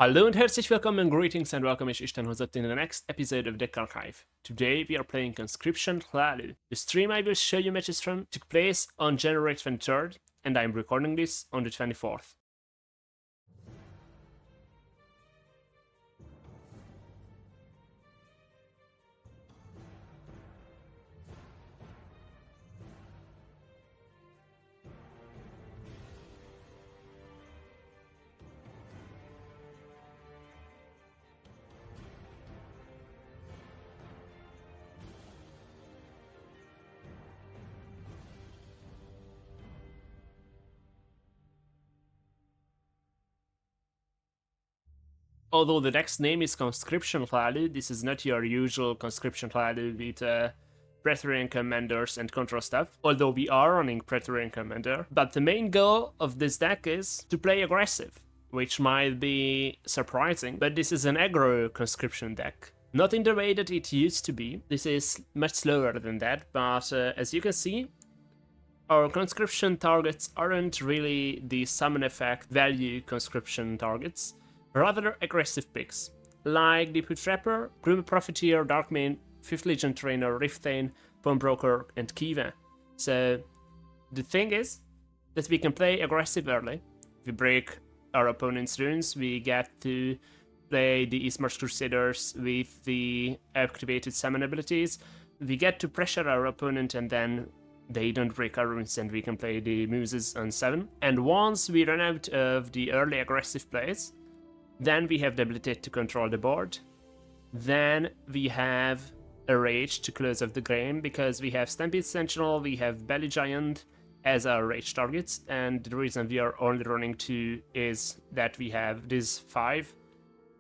Hallo und herzlich willkommen, greetings and welcome is Isten hozott in the next episode of Deck Archive. Today we are playing Conscription Hlaalu. The stream I will show you matches from took place on January 23rd, and I am recording this on the 24th. Although the deck's name is Conscription Hlaalu, this is not your usual Conscription Hlaalu with Praetorian Commanders and control stuff, although we are running Praetorian Commander. But the main goal of this deck is to play aggressive, which might be surprising, but this is an aggro Conscription deck. Not in the way that it used to be, this is much slower than that, but as you can see, our conscription targets aren't really the summon effect value conscription targets, rather aggressive picks, like the Put Trapper, Grim Profiteer, Darkmane, 5th Legion Trainer, Rifthane, Pawnbroker, and Kiva. So the thing is that we can play aggressive early. We break our opponent's runes, we get to play the Eastmarch Crusaders with the activated summon abilities, we get to pressure our opponent and then they don't break our runes and we can play the Muses on 7. And once we run out of the early aggressive plays, then we have the ability to control the board. Then we have a Rage to close off the game because we have Stampede Sentinel, we have Belly Giant as our Rage targets, and the reason we are only running 2 is that we have this 5,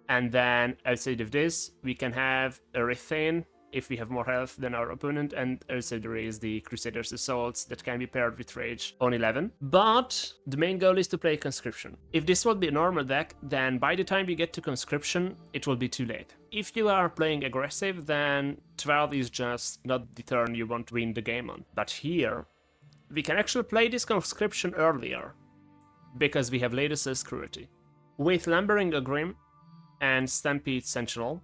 and then outside of this we can have a Rithane if we have more health than our opponent, and also there is the Crusader's Assaults that can be paired with Rage on 11. But the main goal is to play Conscription. If this would be a normal deck, then by the time we get to Conscription, it will be too late. If you are playing aggressive, then 12 is just not the turn you want to win the game on. But here, we can actually play this Conscription earlier, because we have Latest Cruelty. With Lumbering Grim and Stampede Sentinel,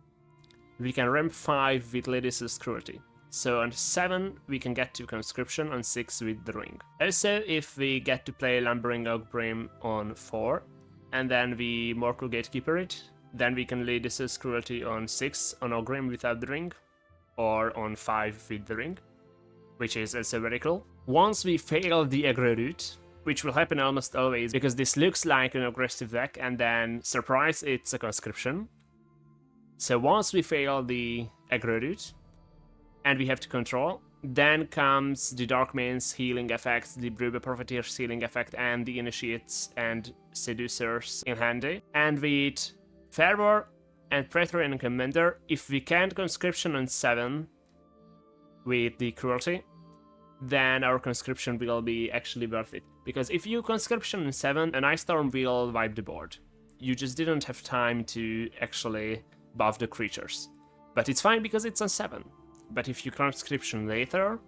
we can ramp 5 with Latest Cruelty. So on 7 we can get to Conscription, on 6 with the Ring. Also, if we get to play Lumbering Ogrim on 4, and then we Mortal Gatekeeper it, then we can Latest Cruelty on 6 on Ogrim without the Ring, or on 5 with the Ring, which is also very cool. Once we fail the aggro route, which will happen almost always because this looks like an aggressive deck, and then surprise, it's a Conscription. So once we fail the aggro route, and we have to control, then comes the Darkmane's healing effects, the Brube Profiteer's healing effect, and the Initiates and Seducers in handy. And with Fervor and Praetorian Commander, if we can't Conscription on 7 with the Cruelty, then our Conscription will be actually worth it. Because if you Conscription on 7, an Ice Storm will wipe the board. You just didn't have time to actually buff the creatures. But it's fine because it's on 7. But if you Conscription later,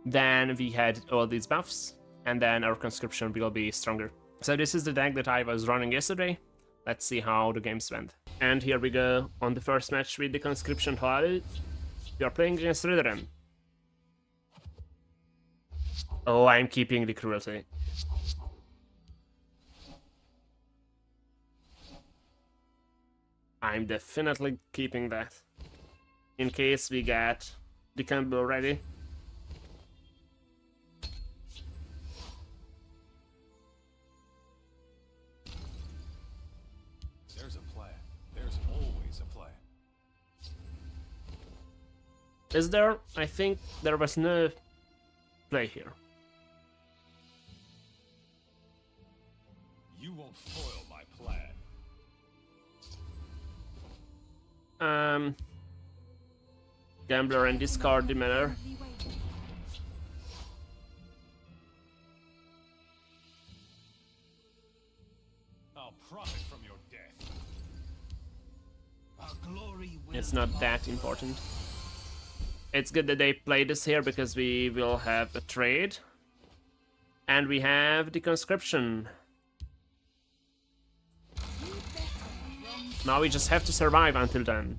then we had all these buffs, and then our Conscription will be stronger. So this is the deck that I was running yesterday. Let's see how the games went. And here we go on the first match with the Conscription Hlaalu. We are playing against Ridderen. Oh, I'm keeping the Cruelty. I'm definitely keeping that, in case we get the combo ready. There's a plan. There's always a plan. Is there? I think there was no play here. You won't foil my plan. Gambler and discard the manor. I'll profit from your death. Our glory will It's not that important. It's good that they play this here because we will have a trade. And we have the Conscription. be better. Now we just have to survive until then.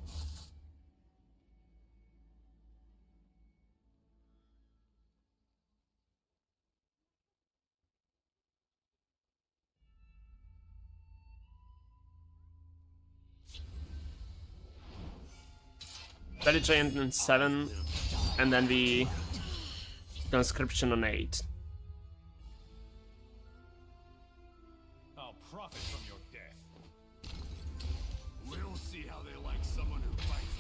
Belly Giant on 7, and then the Conscription on 8. I'll profit from your death. We'll see how they like someone who fights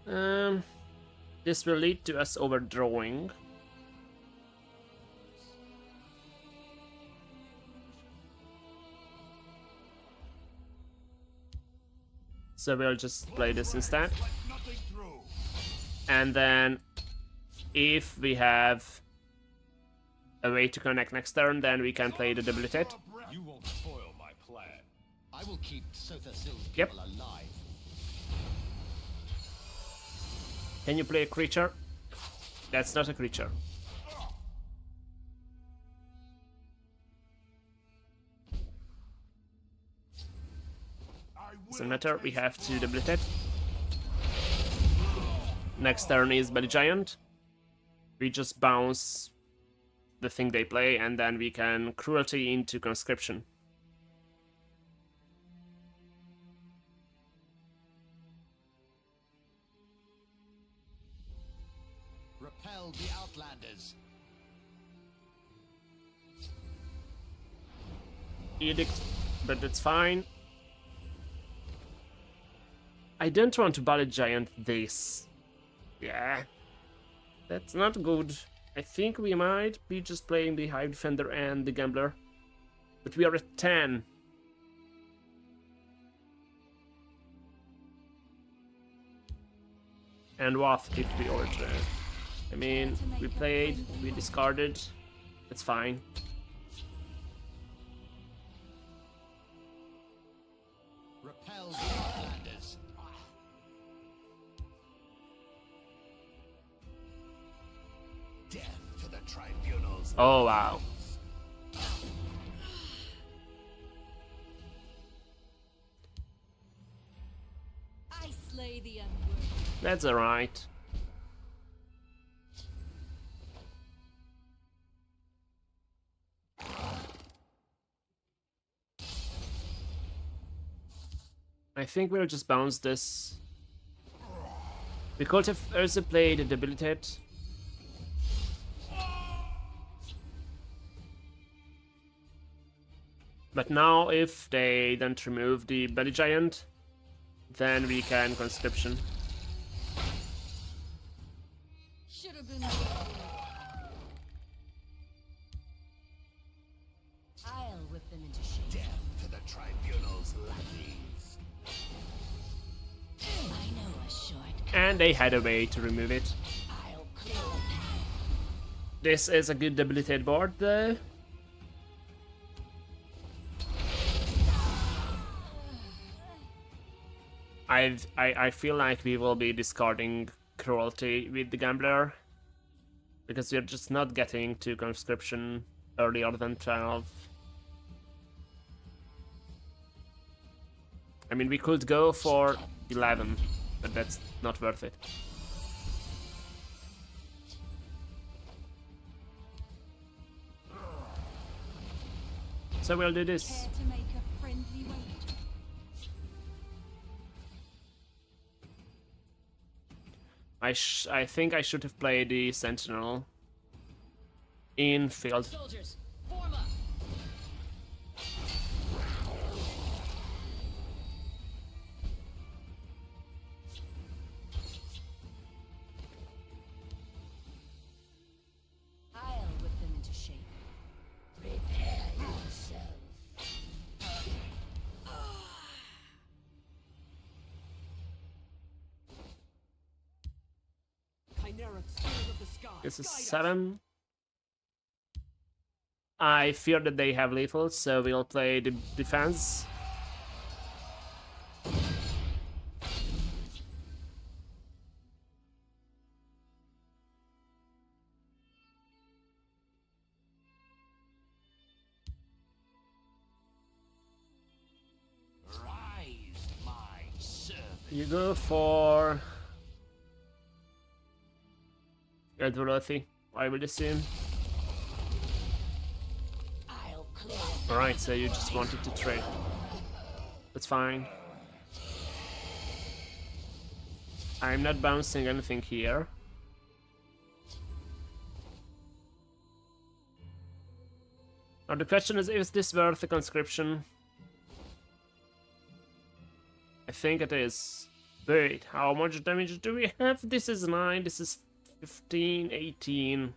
back. This will lead to us overdrawing. So we'll just play this instead. And then if we have a way to connect next turn, then we can play the debilitate. You won't foil my plan. I will keep Sothasil's Yep. people alive. Can you play a creature? That's not a creature. Doesn't matter, we have to debilitate. Next turn is Belly Giant. We just bounce the thing they play, and then we can Cruelty into Conscription. Repel the Outlanders. Edict, but that's fine. I don't want to Belly Giant this. Yeah, that's not good. I think we might be just playing the Hive Defender and the Gambler. But we are at 10. And what if we order? I mean, we played, we discarded. It's fine. Repel the Outlanders. Death to the tribunals. Oh wow. I slay the unworthy. That's alright. I think we'll just bounce this. We could have also played a debilitate. But now if they don't remove the Belly Giant, then we can Conscription. Should have been. I'll whip them into shape. Death to the tribunals, lackeys. I know a shortcut. And they had a way to remove it. I'll clear a path. This is a good debilitate board though. I feel like we will be discarding Cruelty with the Gambler, because we're just not getting to Conscription earlier than 12. I mean, we could go for 11, but that's not worth it. So we'll do this. Care to make a friendly wager? I think I should have played the Sentinel in field. Soldiers, form up. I'll whip them into shape. Prepare yourself. This is 7. I fear that they have lethal, so we'll play the defense. You go for Edward, I would assume. I'll clear Alright, so you just wanted to trade. That's fine. I'm not bouncing anything here. Now the question is this worth a conscription? I think it is. Wait, how much damage do we have? This is 9, this is 15, 18.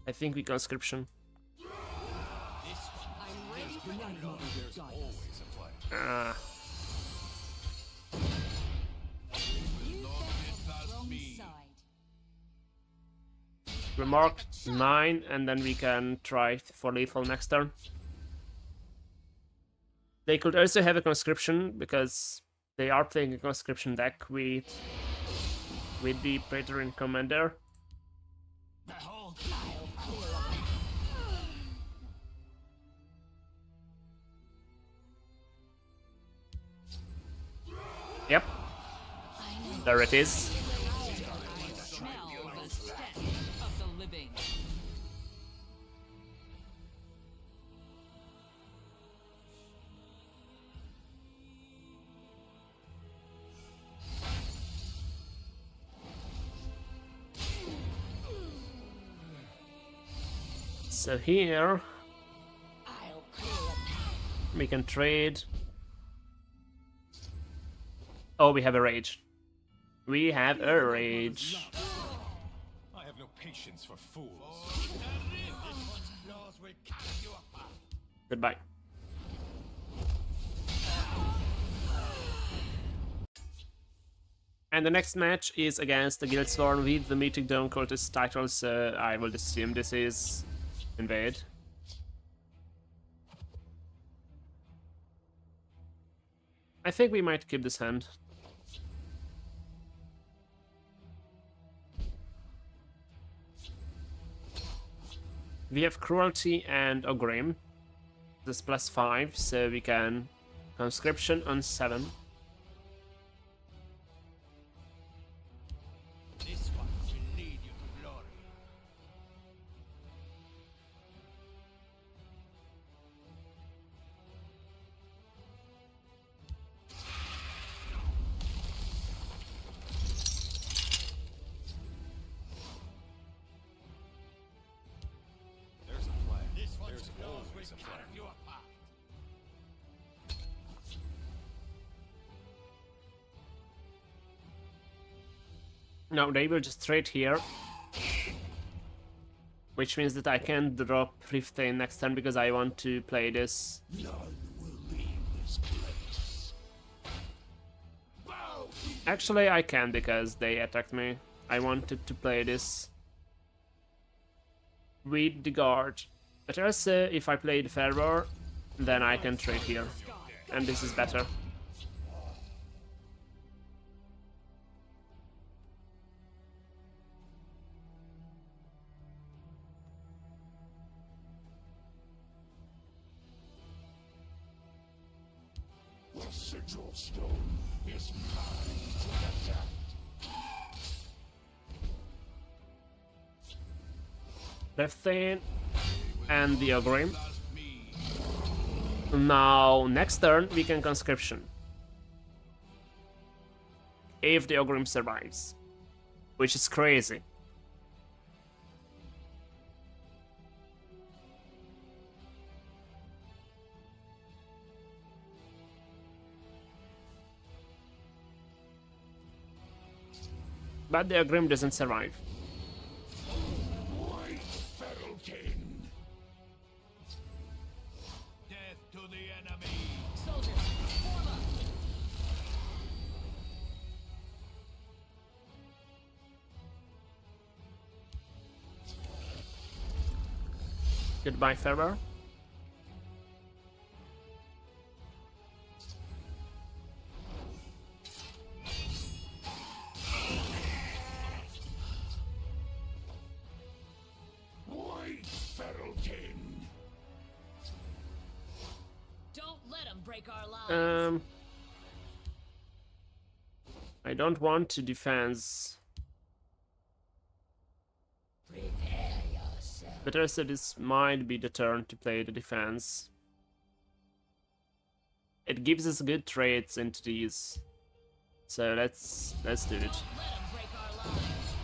I think we conscription. I'm ready for battle. There's always a plan. Ah, You fought on the wrong side. we marked 9 and then we can try for lethal next turn. They could also have a conscription because they are playing a conscription deck with the Praetorian Commander. Behold, I'll clear a path. Yep, I know. there it is. Smell the stench of the living. So here I'll clear a path. we can trade. Oh, we have a rage. We have a rage. I have no patience for fools. laws will carry you apart. Goodbye. And the next match is against the Guildsworn with the Mythic Dawn Cultist title, so I will assume this is Invade. I think we might keep this hand. We have Cruelty and Ogrim. This +5, so we can Conscription on 7. This one will lead you to glory. There's a plan. This one's There's laws will always a plan. carry you apart. No, they will just trade here. Which means that I can drop Riftain next turn because I want to play this. None will leave this place. Bow! Actually, I can because they attacked me. I wanted to play this with the guard. But also, if I play the Fervor, then I can trade here. And this is better. The sigil stone is mine to protect. Riftain and the Ogrim. Now, next turn, we can Conscription. If the Ogrim survives. Which is crazy. But the Ogrim doesn't survive. White Feral King. Death to the enemy. Soldiers, form up. Goodbye, Fervor. White Feral King. Don't let them break our lines. I don't want to defense. Prepare yourself. But also this might be the turn to play the defense. It gives us good traits into these. So let's do it. Let 'em break our lines.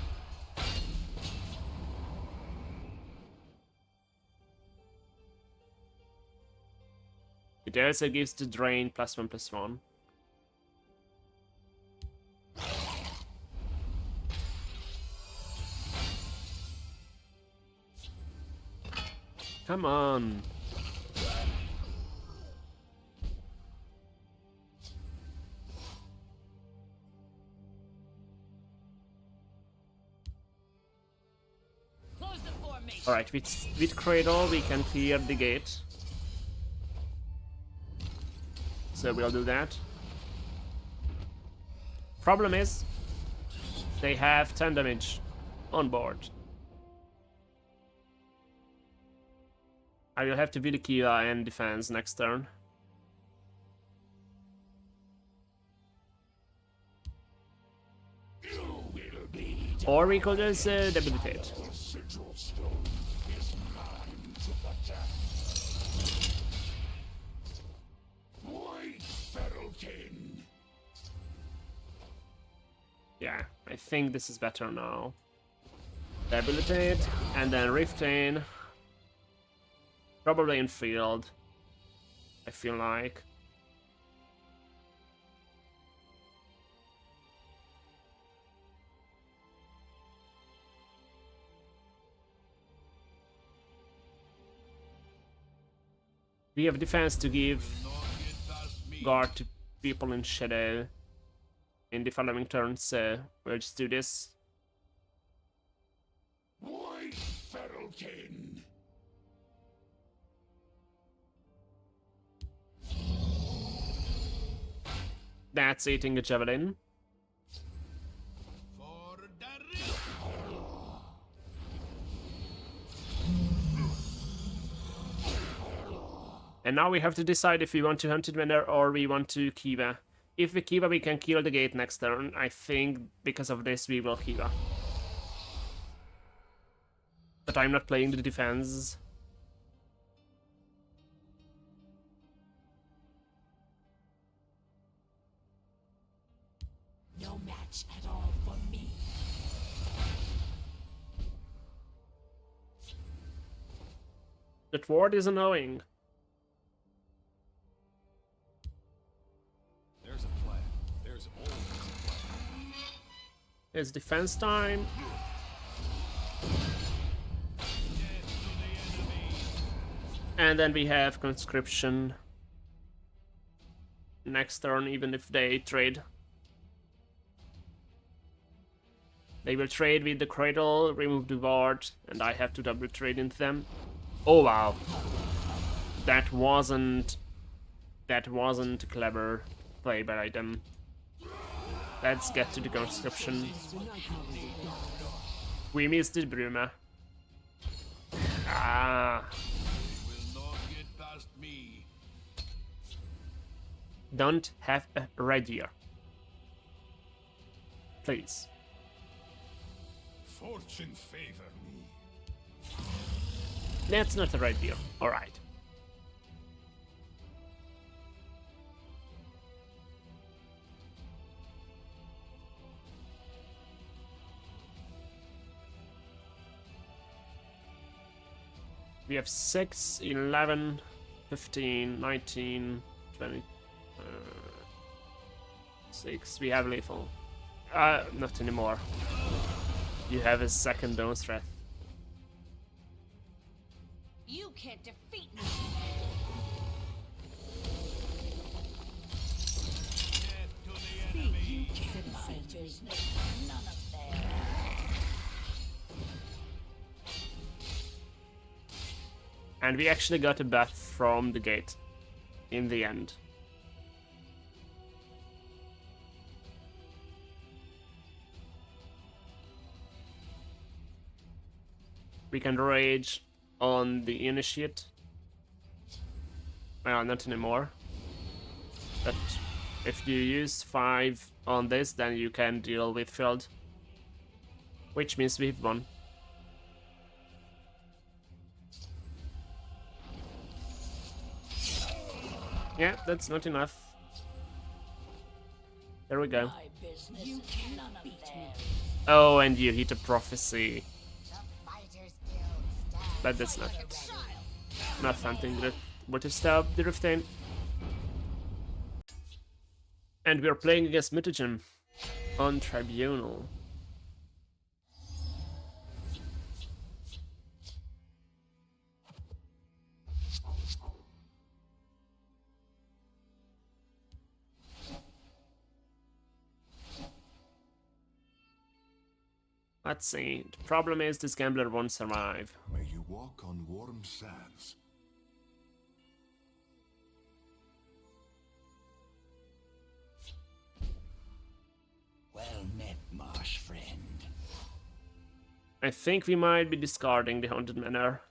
It also gives the drain +1/+1. Come on. Close the formation. Alright, with Cradle we can clear the gate. So we'll do that. Problem is, they have 10 damage on board. I will have to be the Kiva and defense next turn. You will be Or we could just debilitate. the sigil stone is mine to protect. White Feral King. Yeah, I think this is better now. Debilitate, and then Riftain. Probably in field, I feel like. We have defense to give guard to people in shadow in the following turns, so we'll just do this. White Feral King. That's eating a javelin. For the river. And now we have to decide if we want to Hunted Winner or we want to Kiva. If we Kiva, we can kill the gate next turn. I think because of this we will Kiva. But I'm not playing the defense. No match at all for me. That ward is annoying. There's a plan. There's always a plan. It's defense time. And then we have Conscription next turn, even if they trade. They will trade with the Cradle, remove the ward, and I have to double trade into them. Oh wow. That wasn't a clever play by them. Let's get to the Conscription. We missed it, Bruma. Ah. Will not get past me. Don't have a rapier. Please. Fortune favor me. That's not a rapier. Alright. We have 6, 11, 15, 19, 20, 6. We have lethal. Not anymore. You have a second dome threat. You can't defeat me. Death to the enemy. Fighters, none of them. And we actually got a buff from the gate in the end. We can rage on the initiate. Well, not anymore. But If you use 5 on this, then you can deal with field. Which means we've won. Yeah, that's not enough. There we go. My business you is none of theirs. Oh, and you hit a prophecy. The Fighters Guild stands But that's for not your not something that would stop the Riftain. And we're playing against Mutagen on Tribunal. Let's see. The problem is this gambler won't survive. May you walk on warm sands. Well met, marsh friend. I think we might be discarding the Haunted Manor.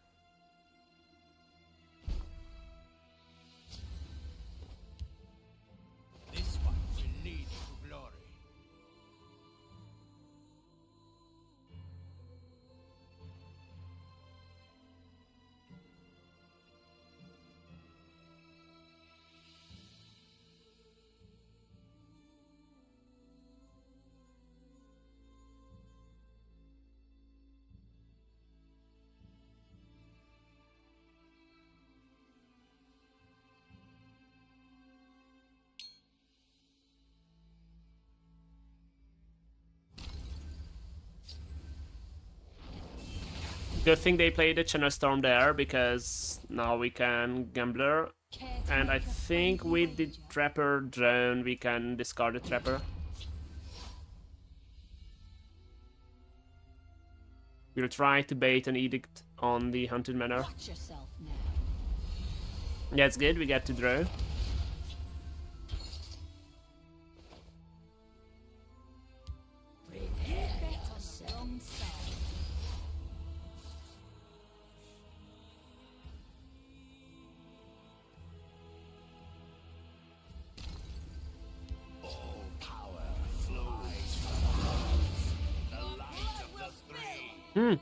This one will lead to glory. Good thing they played the Channel Storm there, because now we can Gambler. And I think with the Trapper drone we can discard the Trapper. We'll try to bait an Edict on the Haunted Manor. Watch yourself now. That's good, we get to draw. Prepare yourself. Wrong side. All power flows from us. The light of the three.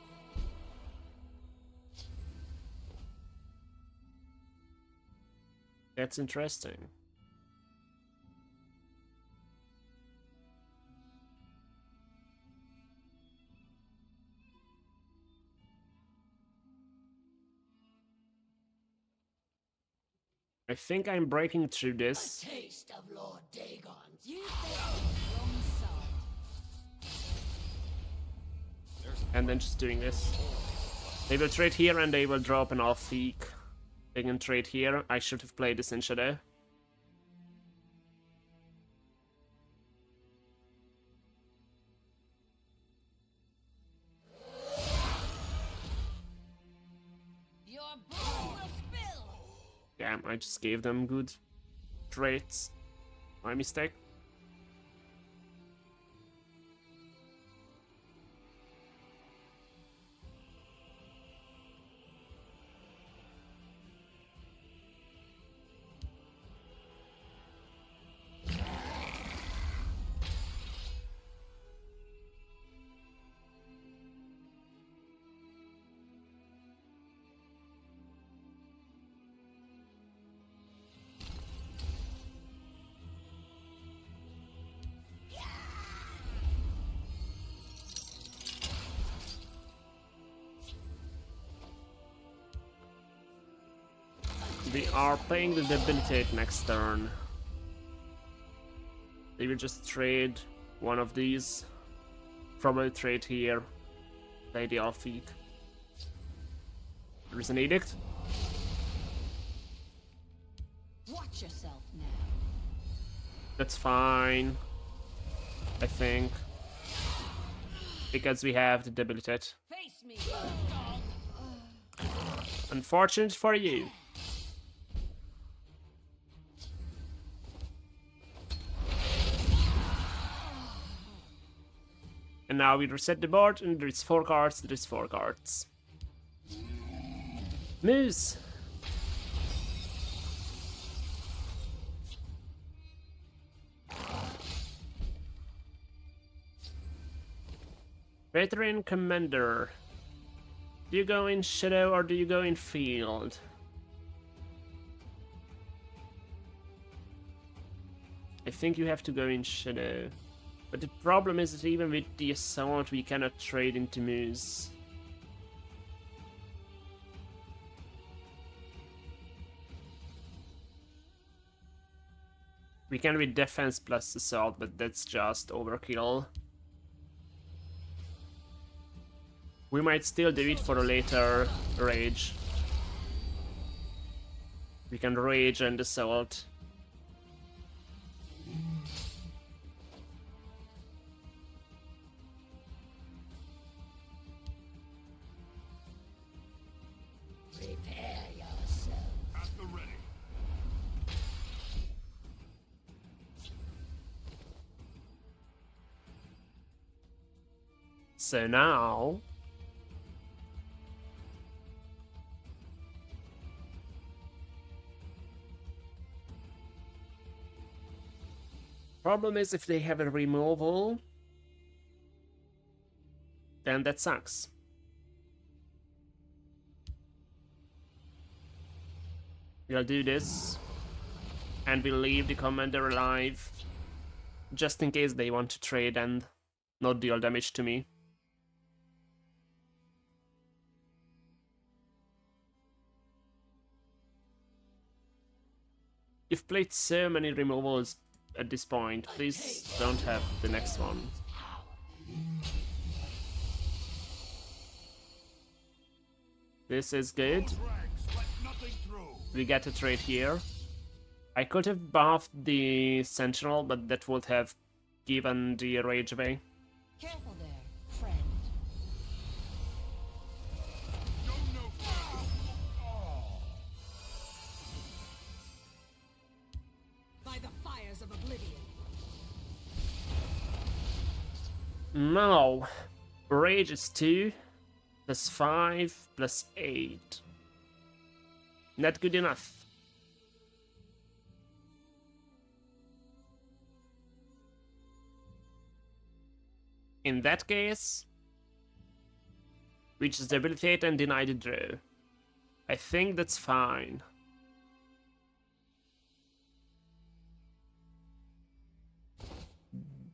That's interesting. I think I'm breaking through this Taste of Lord Dagon's. You think wrong side. and then just doing this. They will trade here and they will drop an off-peak. They can trade here. I should have played this in Shadow. Your blood will spill. Damn, I just gave them good trades. My mistake. We are playing the Debilitate next turn. They will just trade one of these. Probably trade here. Play the off-feed. There's an Edict. Watch yourself now. That's fine. I think. Because we have the Debilitate. Face me. Unfortunate for you. And now we reset the board, and there's 4 cards, there's 4 cards. Moose! Veteran Commander. Do you go in Shadow or do you go in Field? I think you have to go in Shadow. But the problem is that even with the Assault we cannot trade into Moose. We can with Defense plus Assault, but that's just overkill. We might still do it for a later Rage. We can Rage and Assault. Prepare yourself. At the ready. So now... Problem is if they have a removal, then that sucks. We'll do this, and we'll leave the commander alive, just in case they want to trade and not deal damage to me. You've played so many removals at this point, please don't have the next one. This is good. Ranks, let nothing through. We get a trade here. I could have buffed the Sentinel, but that would have given the Rage away. Careful there, friend. Go no further. By the fires of oblivion. Now, Rage is 2, plus 5, plus 8. Not good enough. In that case, we just debilitate and deny the draw. I think that's fine.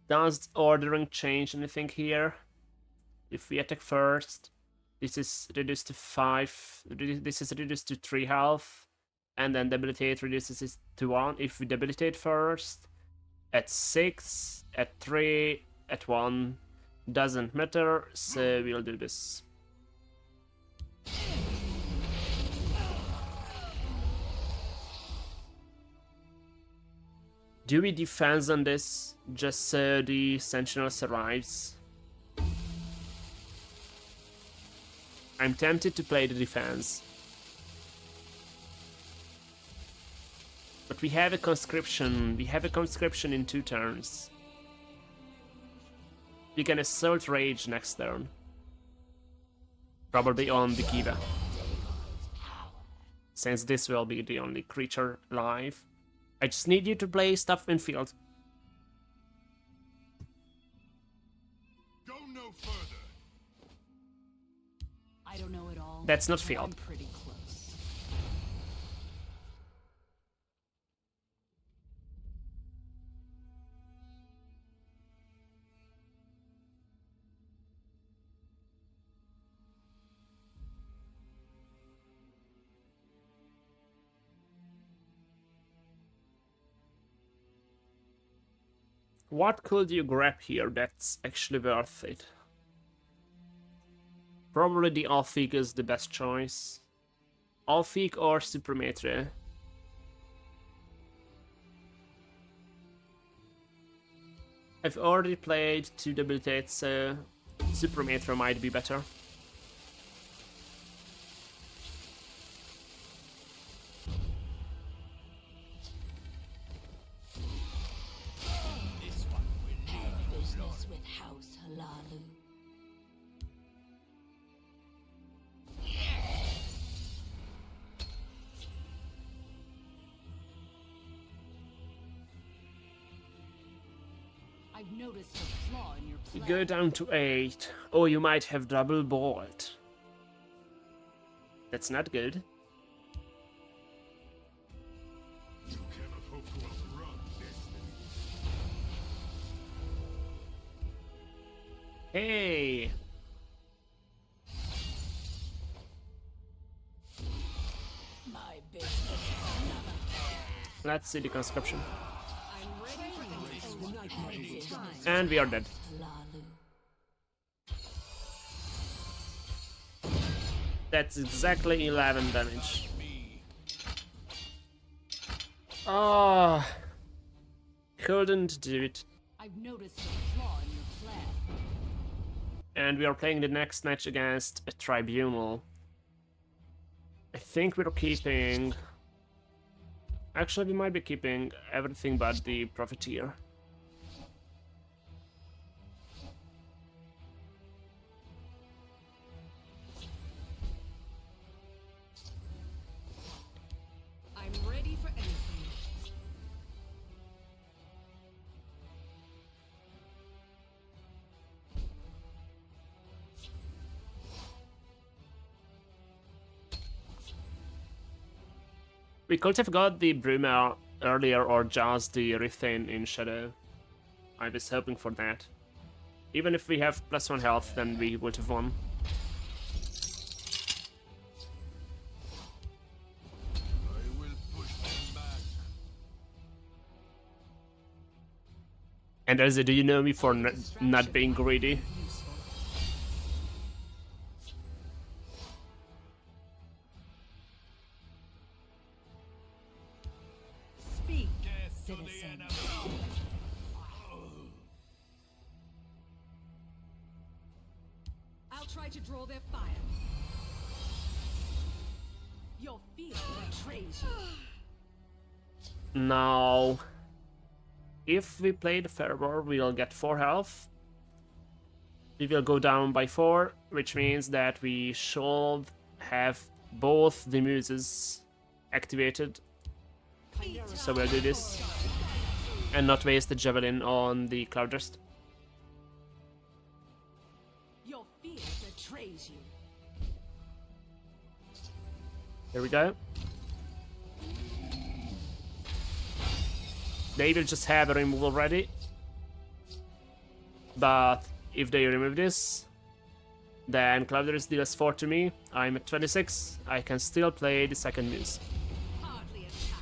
Does ordering change anything here? If we attack first, this is reduced to 5, this is reduced to 3 health, and then debilitate reduces it to 1. If we debilitate first, at 6, at 3, at 1, doesn't matter, so we'll do this. Do we defense on this, just so the Sentinel survives? I'm tempted to play the defense. But we have a conscription in 2 turns. We can assault Rage next turn. Probably on the Kiva. Since this will be the only creature alive. I just need you to play stuff in field. Go no further. I don't know it all. That's not but field. I'm pretty close. What could you grab here that's actually worth it? Probably the Alfeek is the best choice. Alfeek or Suprematre. I've already played 2 debilitate, so Suprematre might be better. This one will Have business with House Hlaalu. I I've noticed a flaw in your You plan. go down to 8. Oh, you might have double bolt. That's not good. You cannot hope to outrun destiny. Hey! My business is none of Let's see the conscription. I'm ready for anything. And we are dead. Hlaalu. That's exactly 11 damage. Oh, couldn't do it. I've noticed a flaw in your plan. And we are playing the next match against a tribunal. I think we're keeping... Actually, we might be keeping everything but the Profiteer. I'm ready for anything. We could have got the Bruma earlier or just the Rithane in Shadow. I was hoping for that. Even if we have +1 health, then we would have won. I will push them back. And Elsa, do you know me for not being greedy? Useful. Speak, Death to the citizen. enemy. I'll try to draw their fire. Your fear betrays you. Now, if we play the Fervor, we'll get 4 health. We will go down by 4, which means that we should have both the Muses activated. So we'll do this. And not waste the Javelin on the Cloudburst. Your fear betrays you. Here we go. They will just have a removal ready. But if they remove this, then Cloudburst deals 4 to me. I'm at 26. I can still play the second Muse. Hardly a challenge.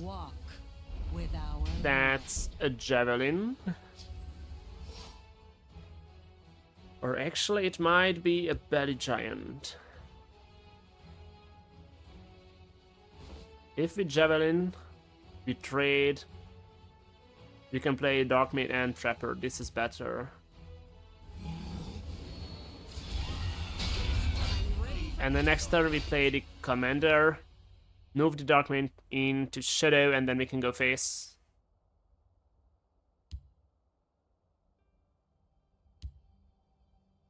Walk with our That's a Javelin. Or actually, it might be a Belly Giant. If we Javelin, we trade. We can play Dark Maid and Trapper. This is better. And the next turn we play the Commander. Move the Dark Maid into Shadow, and then we can go face.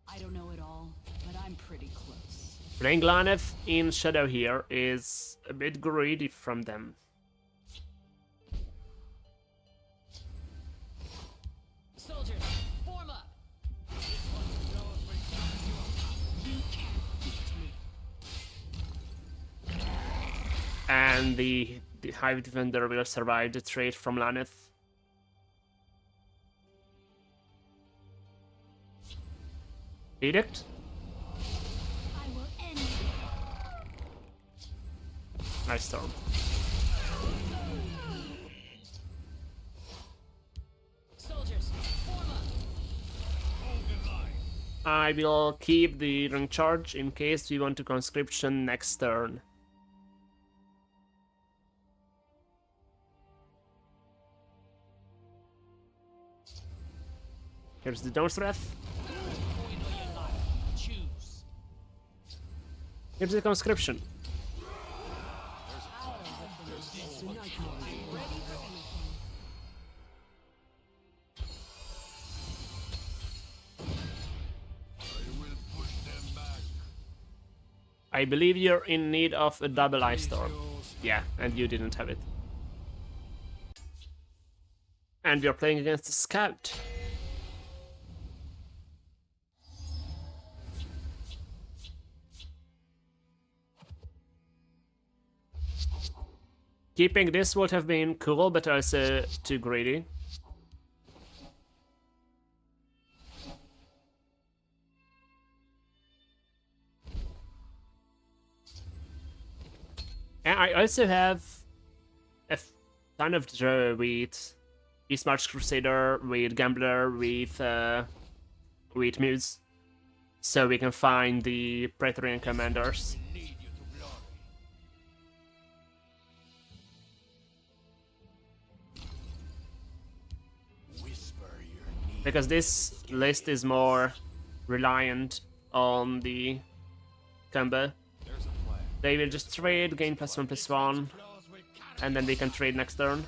I don't know it all, but I'm pretty close. Playing Glaneth in Shadow here is a bit greedy from them. Soldiers, form up. You can't beat me. And the Hive Defender will survive the trade from Laneth. Edict? I will end you. Nice storm. Soldiers, form up. Hold the line. I will keep the ring charge in case we want to conscription next turn. Here's the Dawn's Wrath. Choose. Here's the conscription. I believe you're in need of a double ice storm. Yeah, and you didn't have it. And we're playing against the scout. Keeping this would have been cool, but also too greedy. And I also have a ton of draw with Eastmarch Crusader, with Gambler, with Muse. So we can find the Praetorian commanders. Lead you to glory. Whisper your need. Because this list is more reliant on the combo. There's a plan. They will just trade, gain +1/+1, Claws will carry and then we can trade next turn.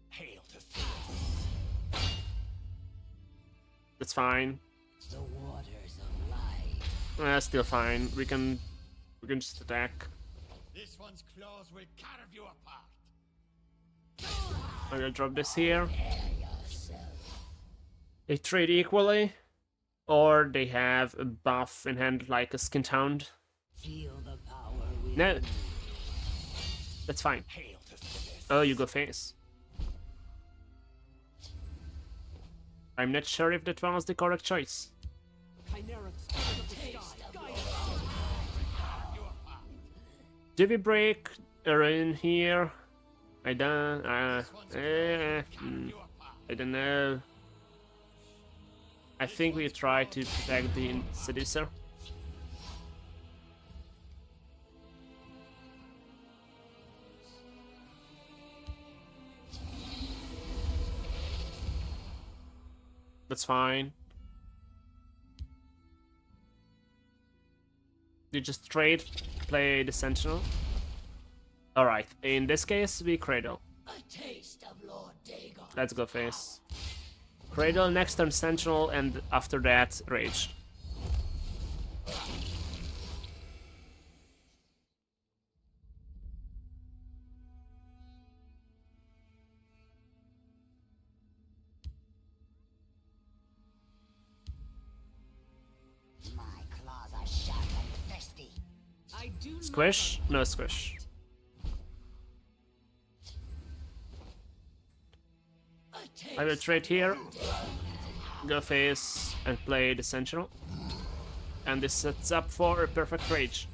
Hail to Phyllis. That's fine. The waters of life. Still fine. We can just attack. This one's claws will carve you apart. I'm gonna drop this here. Prepare yourself. They trade equally, or they have a buff in hand like a Skin Hound. Feel the power within No, you. that's fine. Hail to Phyllis. Oh, you go face. I'm not sure if that was the correct choice. Do we break a rune here? I don't. I don't know. I think we try to protect the seducer. That's fine. You just trade, play the sentinel. Alright, in this case, we cradle. A taste of Lord Dagon. Let's go face. Cradle, next turn sentinel, and after that, rage. My claws are sharp and thirsty. Squish? No squish. A taste I will trade here, go face, and play the sentinel. And this sets up for a perfect rage.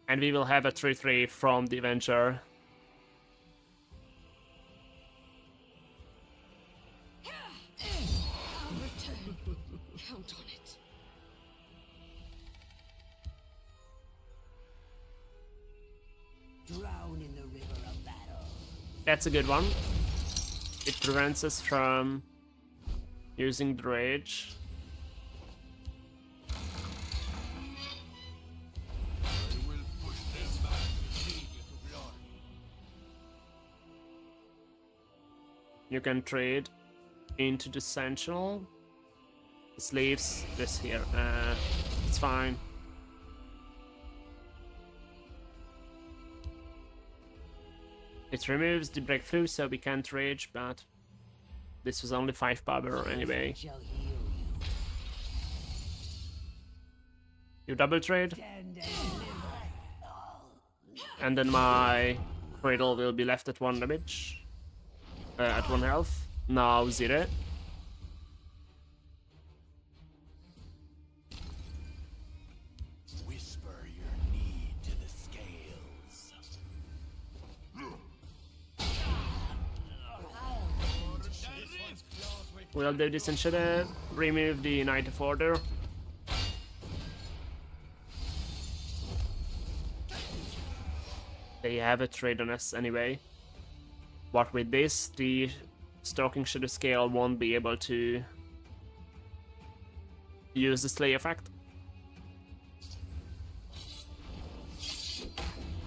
And we will have a 3-3 from the Avenger. I'll return. Count on it. Drown in the river of battle. That's a good one. It prevents us from using the rage. I will push this man to lead you to glory. You can trade into the sentinel. This leaves this here. It's fine. It removes the breakthrough, so we can't rage, but this was only 5 power anyway. Shall heal you. You double trade, Stand and deliver. and then my cradle will be left at 1 damage. At 1 health. Now 0. Whisper your need to the scales. This one's claws will We'll do this and should remove the Knight of Order. They have a trade on us anyway. But with this, the Stalking Shadow Scale won't be able to use the Slay effect.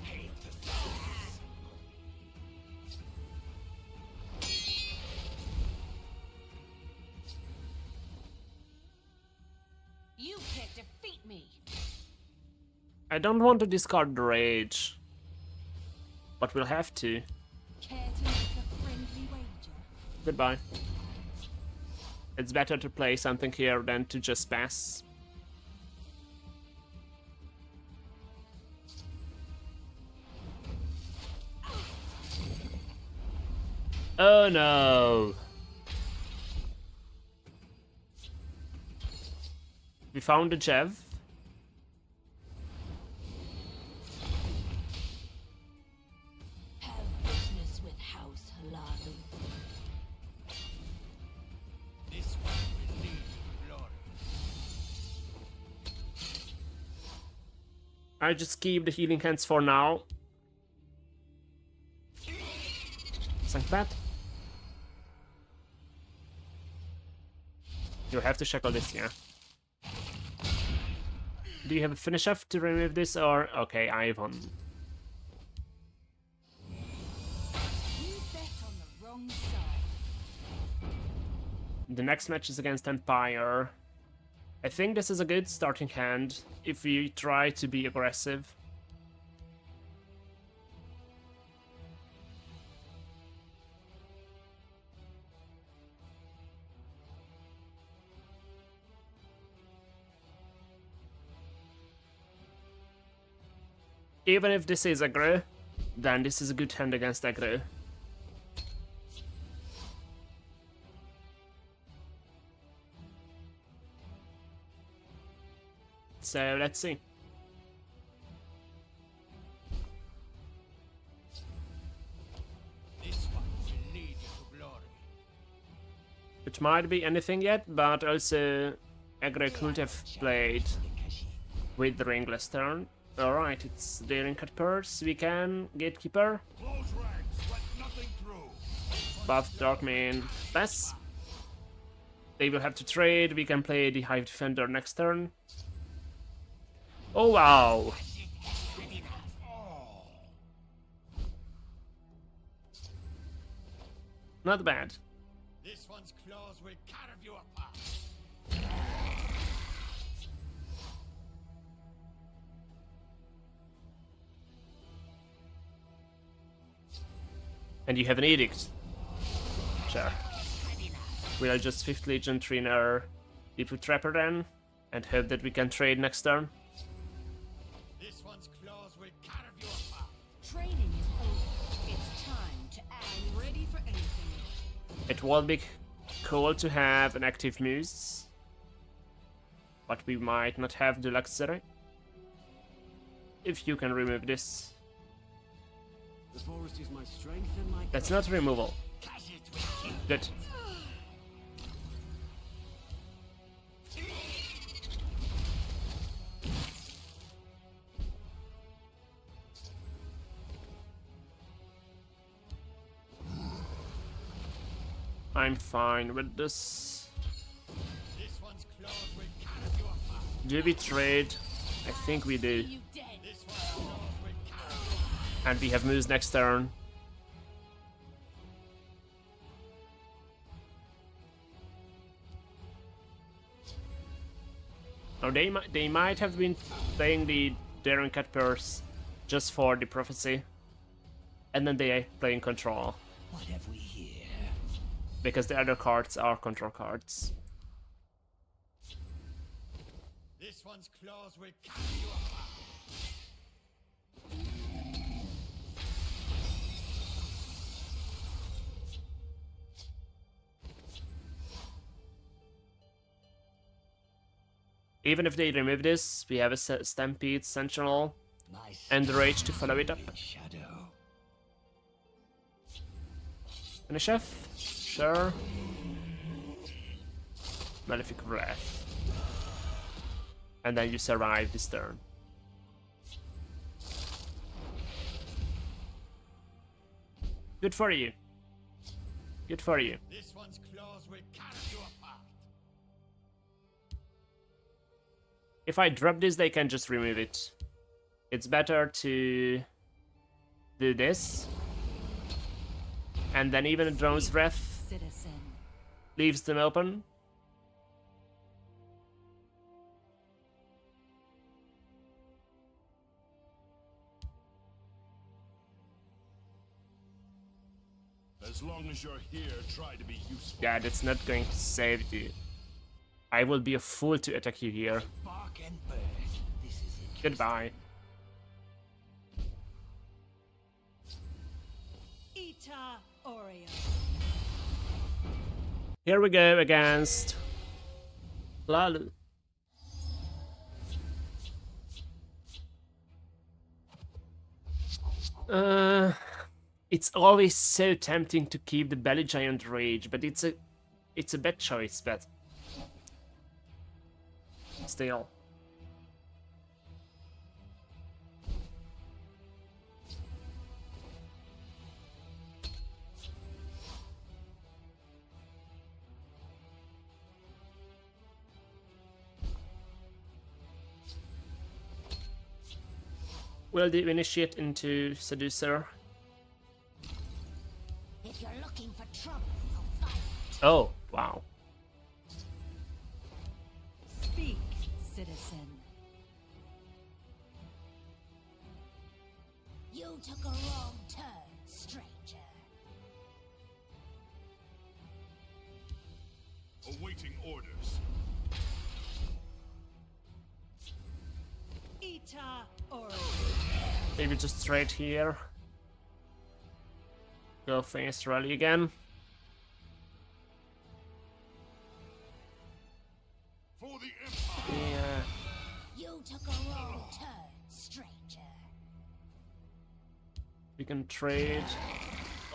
Hail to Phyllis. defeat me. I don't want to discard the rage, but we'll have to. Care to make a friendly wager? Goodbye. It's better to play something here than to just pass. Oh no! We found a Jev. Have business with House Hlaalu. This one will lead to glory. I just keep the healing hands for now. Sank that. You have to shackle this, yeah. Do you have a finish off to remove this or... Okay, I won. You bet on the wrong side. The next match is against Empire. I think this is a good starting hand if we try to be aggressive. Even if this is aggro, then this is a good hand against aggro. So let's see. This one will lead you to glory. It might be anything yet, but also aggro could have played with the ringless turn. Alright, it's the ring cut purse. We can gatekeeper. Close ranks, let nothing through. Buff Darkmane pass. They will have to trade. We can play the Hive Defender next turn. Oh wow! Not bad. This one's claws will carve you apart. And you have an edict. Sure. We'll just 5th Legion trainer Deep Trapper then, and hope that we can trade next turn. This one's claws will carve you apart. Training is over. It's time to act. I'm ready for anything. It would be cool to have an active Muse, but we might not have the luxury. If you can remove this. The forest is my strength and my That's not removal. Good. I'm fine with this. This one's claws will carve you apart. Do we trade? I think we do. You dead. This one's claws will carve you apart. And we have Moose next turn. Now they might have been playing the Daring Cat Purse just for the prophecy, and then they are playing control What have we here? because the other cards are control cards. This one's claws will carve you apart. Even if they remove this, we have a Stampede, Sentinel, and the Rage to follow it up. Shadow. Finish off? Sure. Malefic Wrath. And then you survive this turn. Good for you. Good for you. This one's claws will carve you apart. If I drop this, they can just remove it. It's better to do this. And then even a Drone's Breath Citizen. leaves them open. As long as you're here, try to be useful. Yeah, that's not going to save you. I will be a fool to attack you here. Bark and bird. This is it. Goodbye. Ita Oreo. Here we go against Hlaalu. It's always so tempting to keep the Belly Giant Rage, but it's a bad choice, but still. Will they initiate into Seducer? If you're looking for trouble, you'll find it. Oh, wow. Speak, citizen. You took a wrong turn, stranger. Awaiting orders. Ita Oreo. Maybe just straight here. Go face rally again. For the Empire. Yeah. You took a wrong turn, stranger. We can trade.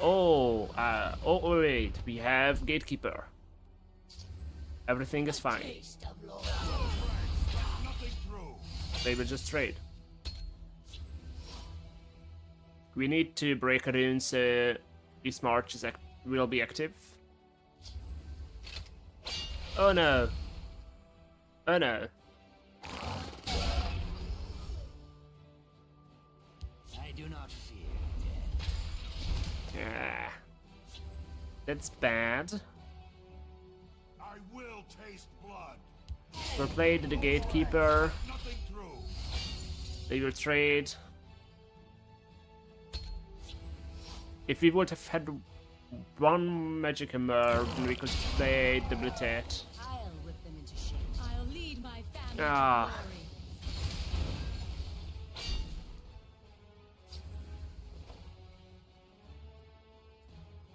Oh, oh wait, we have Gatekeeper. Everything is fine. Taste of Lord. Nothing through. They will just trade. We need to break a rune so this march is will be active. Oh no. Oh no. I do not fear death. Yeah. That's bad. I will taste blood. We'll play to the Gatekeeper. Nothing through. They will trade. If we would have had one magic emerge, we could play Debilitate. I'll whip them into shape. I'll lead my family Ah. to glory.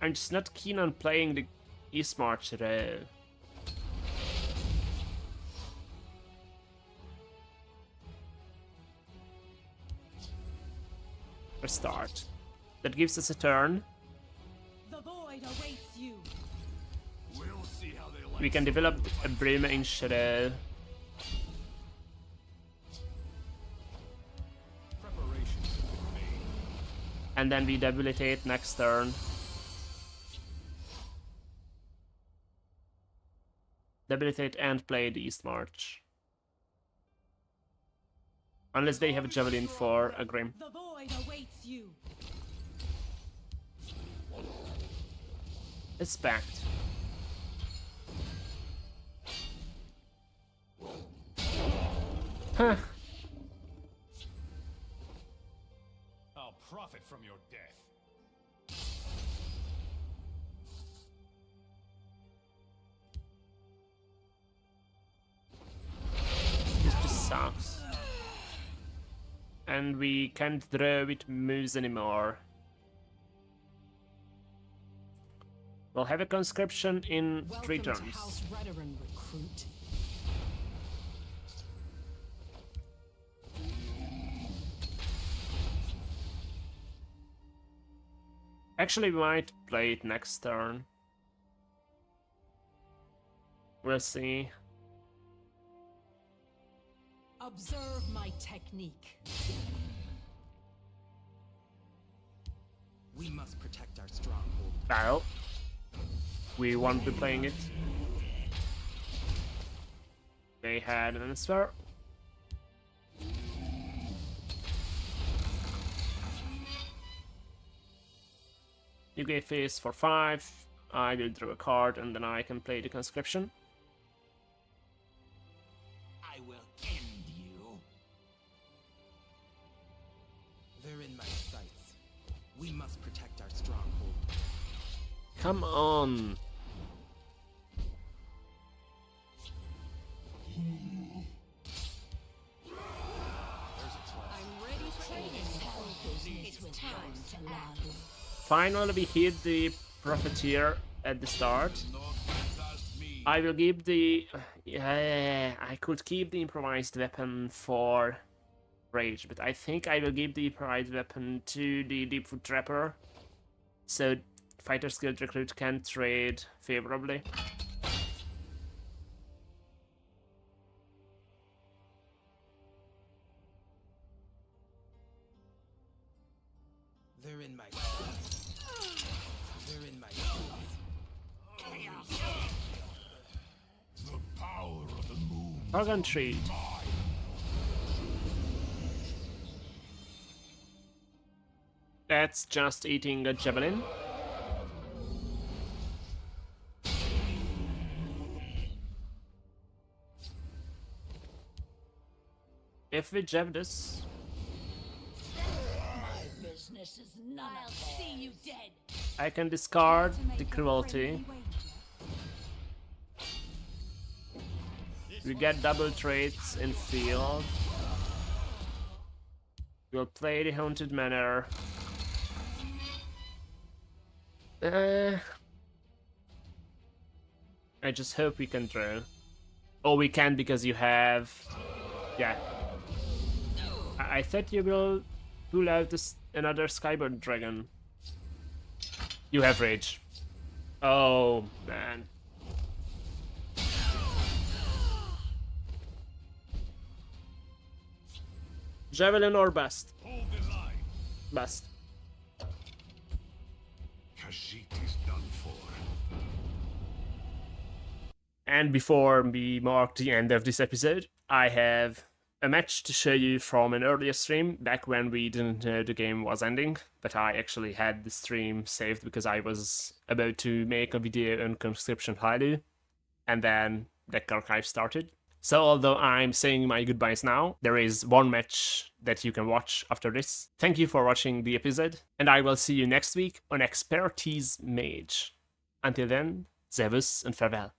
I'm just not keen on playing the East March row. Restart. That gives us a turn. The void awaits you. We'll see how they like. We can develop a Brima in Shadow. Preparations have been made. And then we debilitate next turn. Debilitate and play the East March. Unless they have a Javelin for a Grim. The void awaits you. It's backed. Huh. I'll profit from your death. This just sucks. And we can't draw with moves anymore. We'll have a conscription in 3 Welcome to turns. House Redoran, recruit. Actually, we might play it next turn. We'll see. Observe my technique. We must protect our stronghold. Well, we won't be playing it. They had an answer. You gave face for 5. I will draw a card and then I can play the conscription. I will end you. They're in my sights. We must protect our stronghold. Come on. I'm ready for anything. It's time to act. Finally, we hit the Profiteer at the start. I will keep the... Yeah, I could keep the improvised weapon for Rage, but I think I will give the improvised weapon to the Deepwood Trapper, so Fighter's Guild Recruit can trade favorably. They're in my sights. They're in my sights. The power of the moon. Organ Treat. That's just eating a javelin. If we jab this, My business is none. I'll see you dead. I can discard the cruelty. We get double traits in field. We'll play the Haunted Manor. I just hope we can draw. Oh, we can because you have... Yeah. I thought you will pull out this another Skybird Dragon. You have Rage. Oh, man. Javelin or Bust? Hold the line. Bust. Khajiit is done for. And before we mark the end of this episode, I have a match to show you from an earlier stream, back when we didn't know the game was ending, but I actually had the stream saved because I was about to make a video on Conscription Hlaalu, and then Deck Archive started. So although I'm saying my goodbyes now, there is one match that you can watch after this. Thank you for watching the episode, and I will see you next week on Expertise Mage. Until then, Servus and farewell.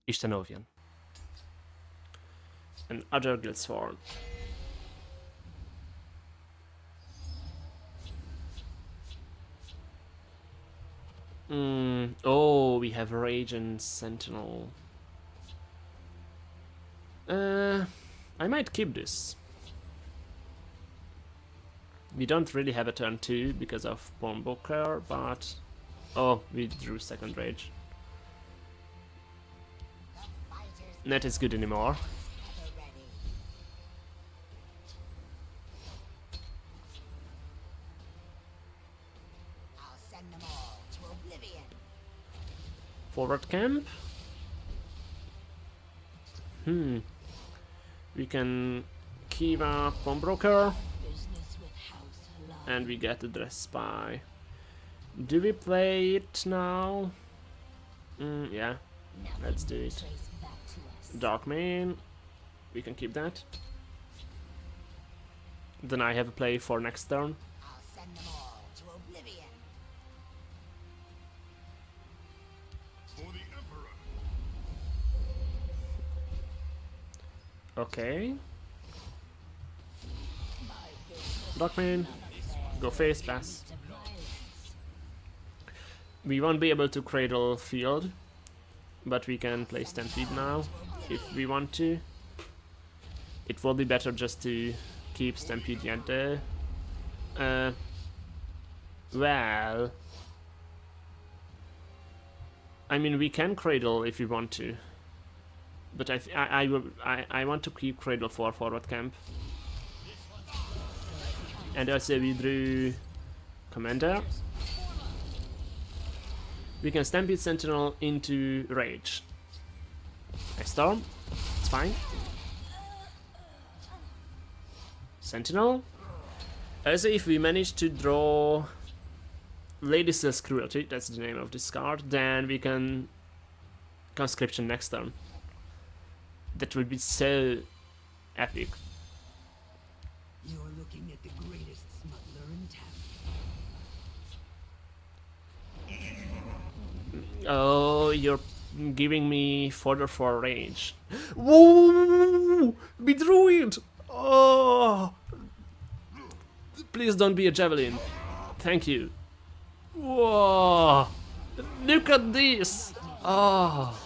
Istenovian. And other Guildsworn. Oh, we have Rage and Sentinel. I might keep this. We don't really have a turn 2 because of Bomboker, but... Oh, we drew second Rage. Not as good anymore. I'll send them all to oblivion. Forward camp. We can Kiva Pawnbroker, Business with House Hlaalu. and we get the Dress Spy. Do we play it now? Yeah, let's do it. Trace back to us. Dark Main, we can keep that. Then I have a play for next turn. I'll send them all to oblivion. For the Emperor. Okay. Darkman, go face pass. We won't be able to cradle field, but we can play Stampede now if we want to. It will be better just to keep Stampede yet there. Well, I mean, we can cradle if we want to. But I want to keep Cradle for forward camp. And also we drew Commander. We can Stampede Sentinel into Rage. I Storm, it's fine. Sentinel. Also if we manage to draw Lady's Cruelty, that's the name of this card, then we can Conscription next turn. That would be so epic. You're looking at the greatest smuggler in town. Oh, you're giving me fodder for range. Whoa! Be druid! Oh! Please don't be a javelin. Thank you. Whoa! Look at this! Oh!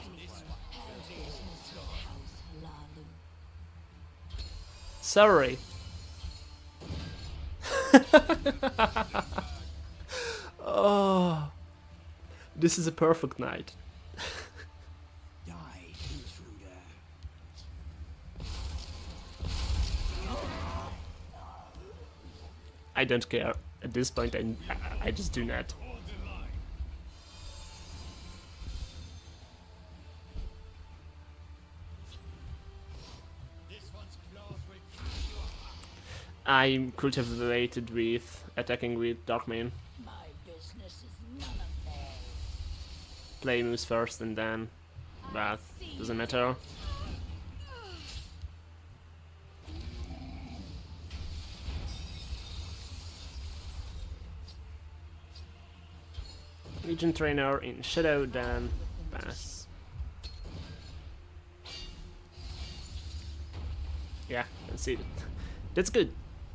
Hlaalu. Sorry. Oh! This is a perfect night. Die, intruder. I don't care. At this point, I just do not. Hold the line. This one's claws will catch you up. I could have waited with attacking with Darkmane. My business is none of theirs. Play moves first and then, but doesn't matter. Legion Trainer in Shadow, then pass. Yeah, that's it. That's good.